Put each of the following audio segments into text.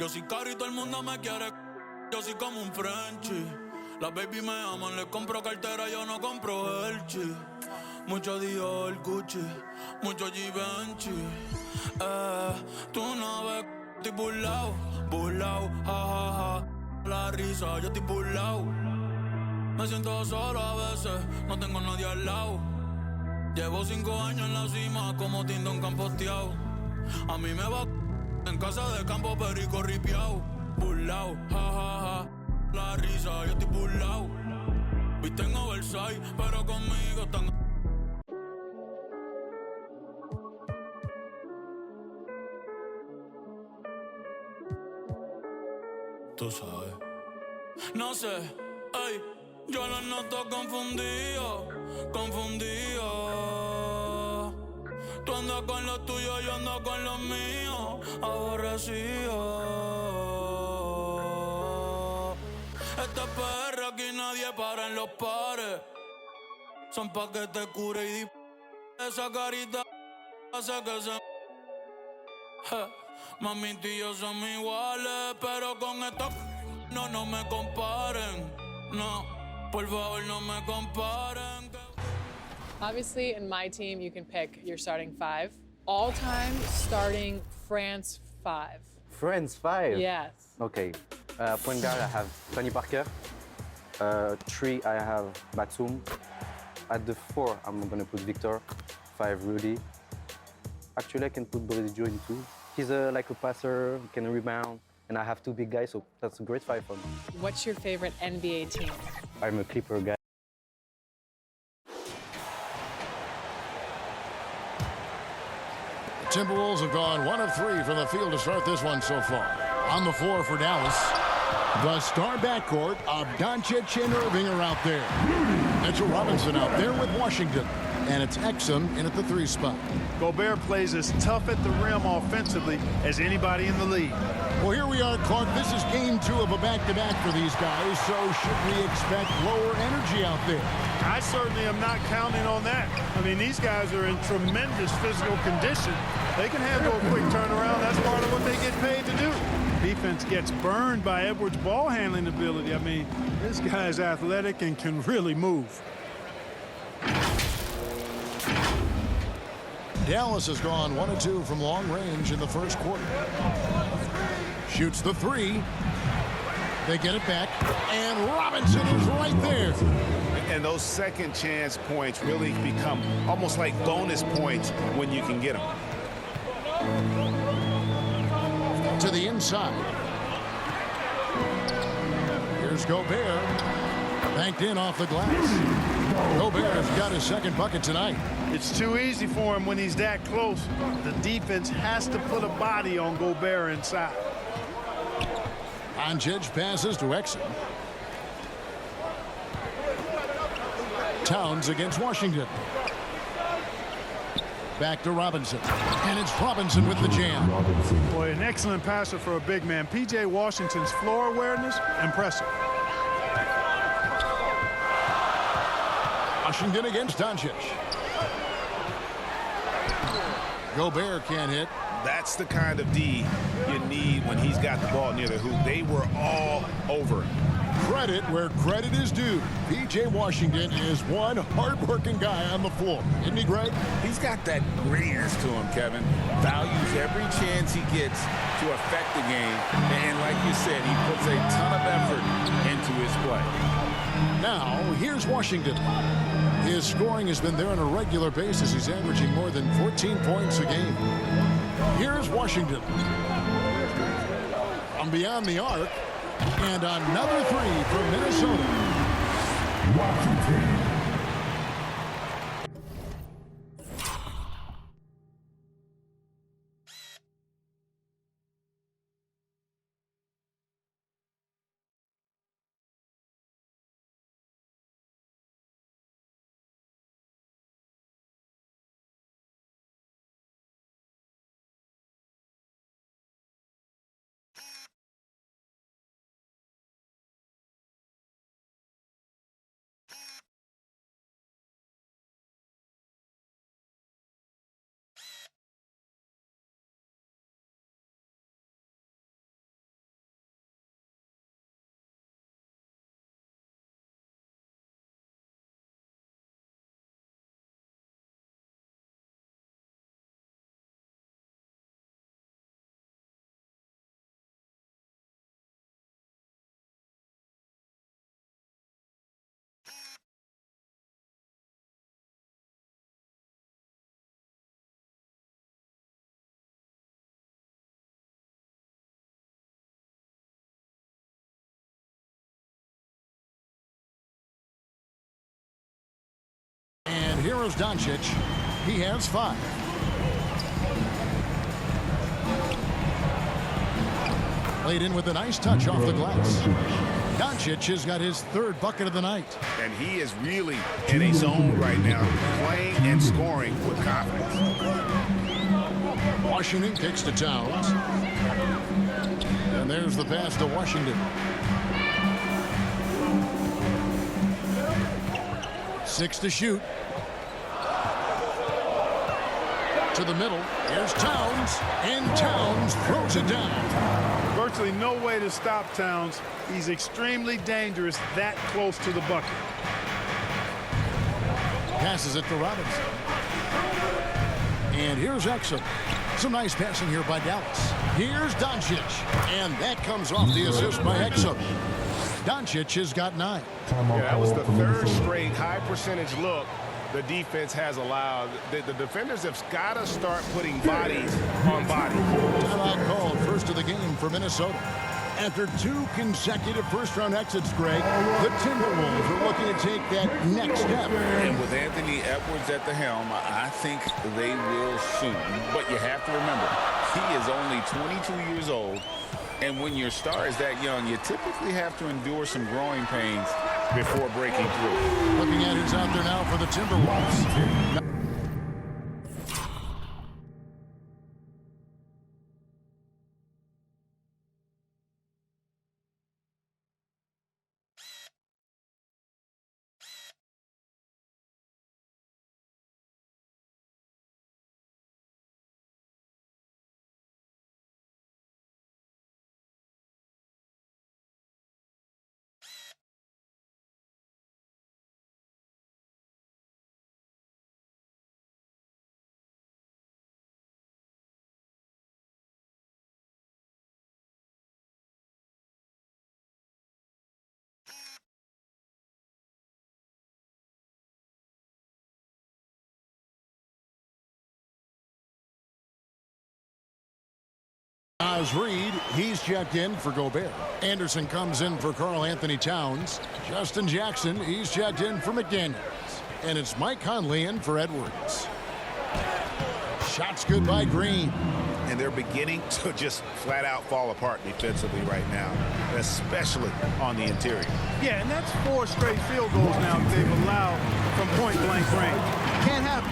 Yo soy caro y todo el mundo me quiere. Yo soy como un Frenchie. Las baby me aman, les compro cartera, yo no compro Elchi. Mucho Dior, Gucci, mucho Givenchy. Tú no ves, estoy burlao, ja, ja, ja. La risa, yo estoy burlao. Me siento solo a veces, no tengo nadie al lado. Llevo 5 años en la cima, como Tindón camposteado. A mí me va en casa de campo, perico ripiao. Burlao, ja, ja, ja. La risa, yo estoy burlao. Viste en oversize, pero conmigo están. Tú sabes. No sé, ey, yo lo noto confundido, confundido. Tú andas con lo tuyo, yo ando con lo mío, aborrecido. Esta perra aquí nadie para en los pares. Son pa' que te cure y esa carita hace que se... Mami, tú y yo somos iguales, pero con esto no me comparen. No, por favor, no me comparen. Obviously, in my team, you can pick your starting 5. All-time starting France 5. France 5? Yes. Okay. Point guard, I have Tony Parker. 3, I have Batum. At the 4, I'm going to put Victor. 5, Rudy. Actually, I can put Brescio in 2. He's like a passer, can rebound, and I have 2 big guys, so that's a great 5 for me. What's your favorite NBA team? I'm a Clipper guy. Timberwolves have gone 1 of 3 from the field to start this one so far. On the floor for Dallas, the star backcourt of Doncic and Irving are out there. Mitchell Robinson out there with Washington. And it's Exum in at the 3 spot. Gobert plays as tough at the rim offensively as anybody in the league. Well, here we are, Clark. This is game 2 of a back-to-back for these guys, so should we expect lower energy out there? I certainly am not counting on that. I mean, these guys are in tremendous physical condition. They can handle a quick turnaround. That's part of what they get paid to do. Defense gets burned by Edwards' ball handling ability. I mean, this guy's athletic and can really move. Dallas has gone 1 of 2 from long range in the first quarter. Shoots the 3. They get it back, and Robinson is right there. And those second chance points really become almost like bonus points when you can get them. To the inside. Here's Gobert. Banked in off the glass. Gobert's got his second bucket tonight. It's too easy for him when he's that close. The defense has to put a body on Gobert inside. Doncic passes to Exum. Towns against Washington. Back to Robinson. And it's Robinson with the jam. Boy, an excellent passer for a big man. P.J. Washington's floor awareness, impressive. Washington against Doncic. Gobert can't hit. That's the kind of D you need when he's got the ball near the hoop. They were all over it. Credit where credit is due. P.J. Washington is one hard-working guy on the floor. Isn't he, Greg? He's got that grittiness to him, Kevin. Values every chance he gets to affect the game. And like you said, he puts a ton of effort into his play. Now, here's Washington. His scoring has been there on a regular basis. He's averaging more than 14 points a game. Here's Washington. From beyond the arc. And another 3 from Minnesota. Washington. here's Doncic. He has 5. Played in with a nice touch off the glass. Doncic has got his 3rd bucket of the night. And he is really in a zone right now, playing and scoring with confidence. Washington kicks to Towns. And there's the pass to Washington. 6 to shoot. To the middle. Here's Towns. And Towns throws it down. Virtually no way to stop Towns. He's extremely dangerous that close to the bucket. Passes it to Robinson. And here's Exum. Some nice passing here by Dallas. Here's Doncic. And that comes off the assist by Exum. Doncic has got 9. Yeah, that was the 3rd straight high percentage look the defense has allowed. The defenders have got to start putting bodies on bodies. Timeout called, first of the game for Minnesota. After 2 consecutive first-round exits, Greg, the Timberwolves are looking to take that next step. And with Anthony Edwards at the helm, I think they will soon. But you have to remember, he is only 22 years old. And when your star is that young, you typically have to endure some growing pains before breaking through. Looking at who's out there now for the Timberwolves. Reed, he's checked in for Gobert. Anderson comes in for Karl Anthony Towns. Justin Jackson, he's checked in for McDaniels. And it's Mike Conley in for Edwards. Shots good by Green. And they're beginning to just flat out fall apart defensively right now, especially on the interior. Yeah, and that's 4 straight field goals now that they've allowed from point-blank range. Can't happen.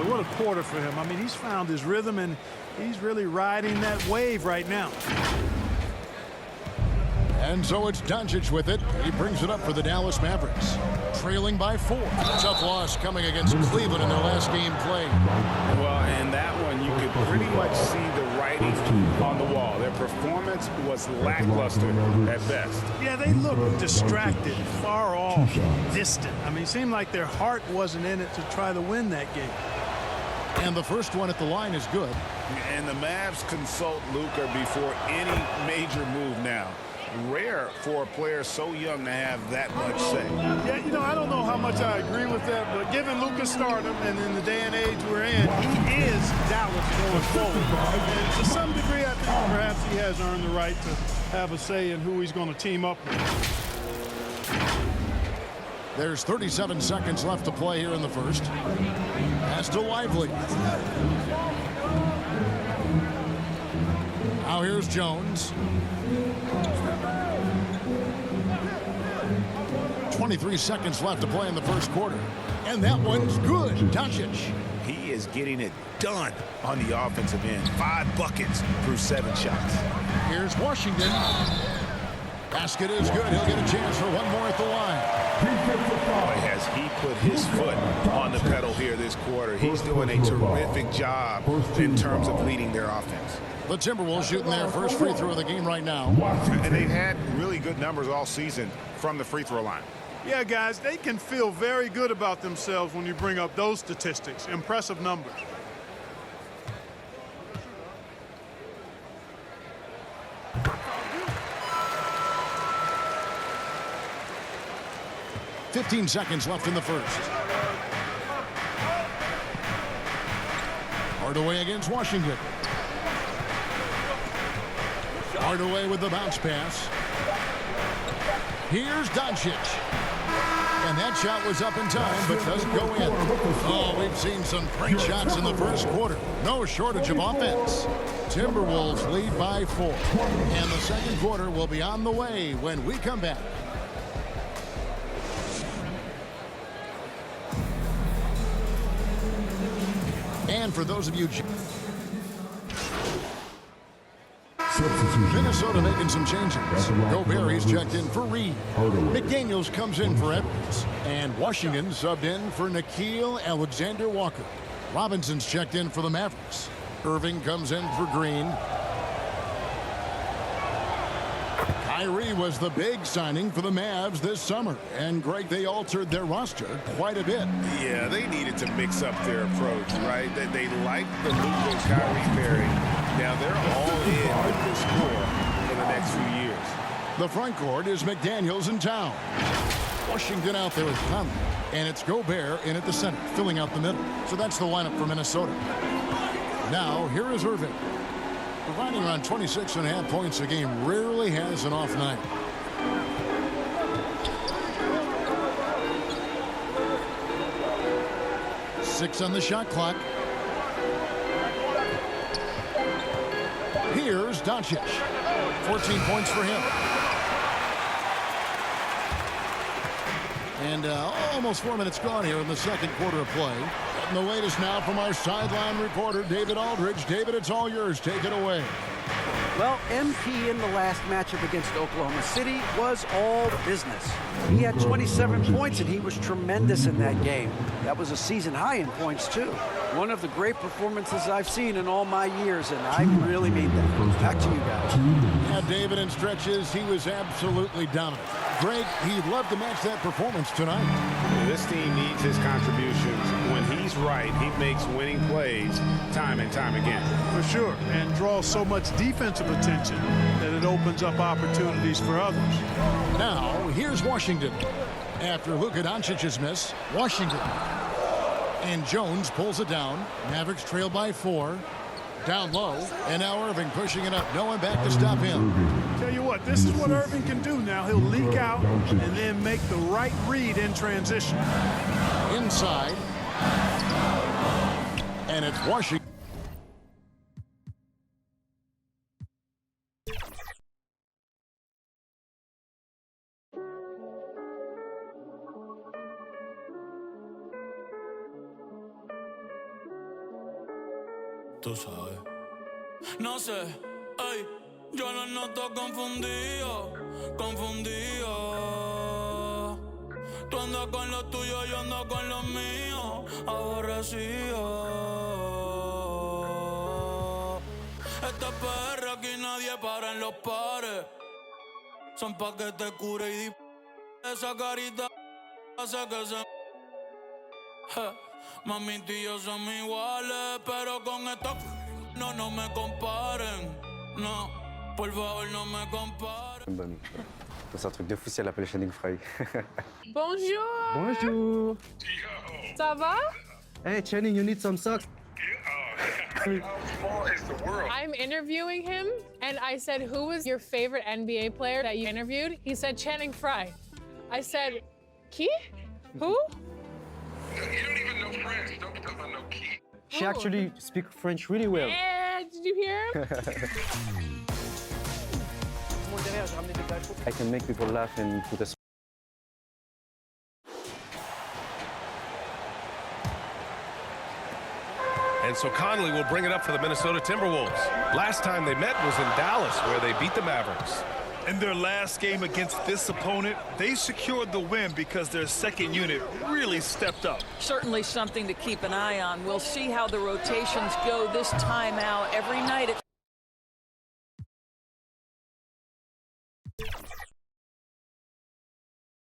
Boy, what a quarter for him. I mean, he's found his rhythm, and he's really riding that wave right now. And so it's Doncic with it. He brings it up for the Dallas Mavericks. Trailing by 4. Tough loss coming against Cleveland in their last game played. Well, and that one you could pretty much see the writing on the wall. Their performance was lackluster at best. Yeah, they looked distracted, far off, distant. I mean, it seemed like their heart wasn't in it to try to win that game. And the first one at the line is good. And the Mavs consult Luka before any major move now. Rare for a player so young to have that much say. Yeah, you know, I don't know how much I agree with that, but given Luka's stardom and in the day and age we're in, he is Dallas going forward. And to some degree, I think perhaps he has earned the right to have a say in who he's going to team up with. There's 37 seconds left to play here in the first. Pass to Lively. Now here's Jones. 23 seconds left to play in the first quarter. And that one's good. Doncic. He is getting it done on the offensive end. 5 buckets through 7 shots. Here's Washington. Basket is good. He'll get a chance for one more at the line. Boy, has he put his foot on the pedal here this quarter. He's doing a terrific job in terms of leading their offense. The Timberwolves shooting their first free throw of the game right now. And they've had really good numbers all season from the free throw line. Yeah, guys, they can feel very good about themselves when you bring up those statistics. Impressive numbers. $15 seconds left in the first. Hardaway against Washington. Hardaway with the bounce pass. Here's Doncic. And that shot was up in time, but doesn't go in. Oh, we've seen some great shots in the first quarter. No shortage of offense. Timberwolves lead by 4. And the second quarter will be on the way when we come back. And for those of you... Minnesota making some changes. Gobert is checked in for Reed. McDaniels comes in for Edwards. And Washington subbed in for Nickeil Alexander-Walker. Robinson's checked in for the Mavericks. Irving comes in for Green. Kyrie was the big signing for the Mavs this summer. And, Greg, they altered their roster quite a bit. Yeah, they needed to mix up their approach, right? They like the Luka Kyrie pairing. Now they're all in with this core for the next few years. The front court is McDaniels in town. Washington out there with Conley. And it's Gobert in at the center, filling out the middle. So that's the lineup for Minnesota. Now, here is Irving. Providing around 26.5 points a game, rarely has an off night. Six on the shot clock. Here's Doncic. 14 points for him. And almost 4 minutes gone here in the second quarter of play. And the latest now from our sideline reporter, David Aldridge. David, it's all yours. Take it away. Well, MP in the last matchup against Oklahoma City was all business. He had 27 points, and he was tremendous in that game. That was a season high in points, too. One of the great performances I've seen in all my years, and I really mean that. Back to you guys. Yeah, David, in stretches, he was absolutely dominant. Greg, he'd love to match that performance tonight. This team needs his contributions. When he's right, he makes winning plays time and time again. For sure, and draws so much defensive attention that it opens up opportunities for others. Now, here's Washington. After Luka Doncic's miss, Washington. And Jones pulls it down. Mavericks trail by 4. Down low, and now Irving pushing it up. No one back to stop him. Tell you what, this is what Irving can do now. He'll leak out and then make the right read in transition. Inside. And it's Washington. Tú sabes. No sé, ey, yo lo noto confundido, confundido. Tú andas con lo tuyo, yo ando con lo mío, aborrecido. Esta perra aquí nadie para en los pares. Son pa' que te cure y esa carita hace que se... Mami, tú y yo somos iguales, pero con esto no me comparen. No, por favor, no me comparen. Bonne. C'est un truc de fou si elle appelle Channing Frye. Bonjour. Bonjour. Ça va? Hey, Channing, you need some socks. I'm interviewing him, and I said, who was your favorite NBA player that you interviewed? He said Channing Frye. I said, Qui? Who? You don't even know French. Don't tell her no key. She actually speaks French really well. Yeah, did you hear him? I can make people laugh and put a... And so Conley will bring it up for the Minnesota Timberwolves. Last time they met was in Dallas, where they beat the Mavericks. In their last game against this opponent, they secured the win because their second unit really stepped up. Certainly something to keep an eye on. We'll see how the rotations go this time out every night.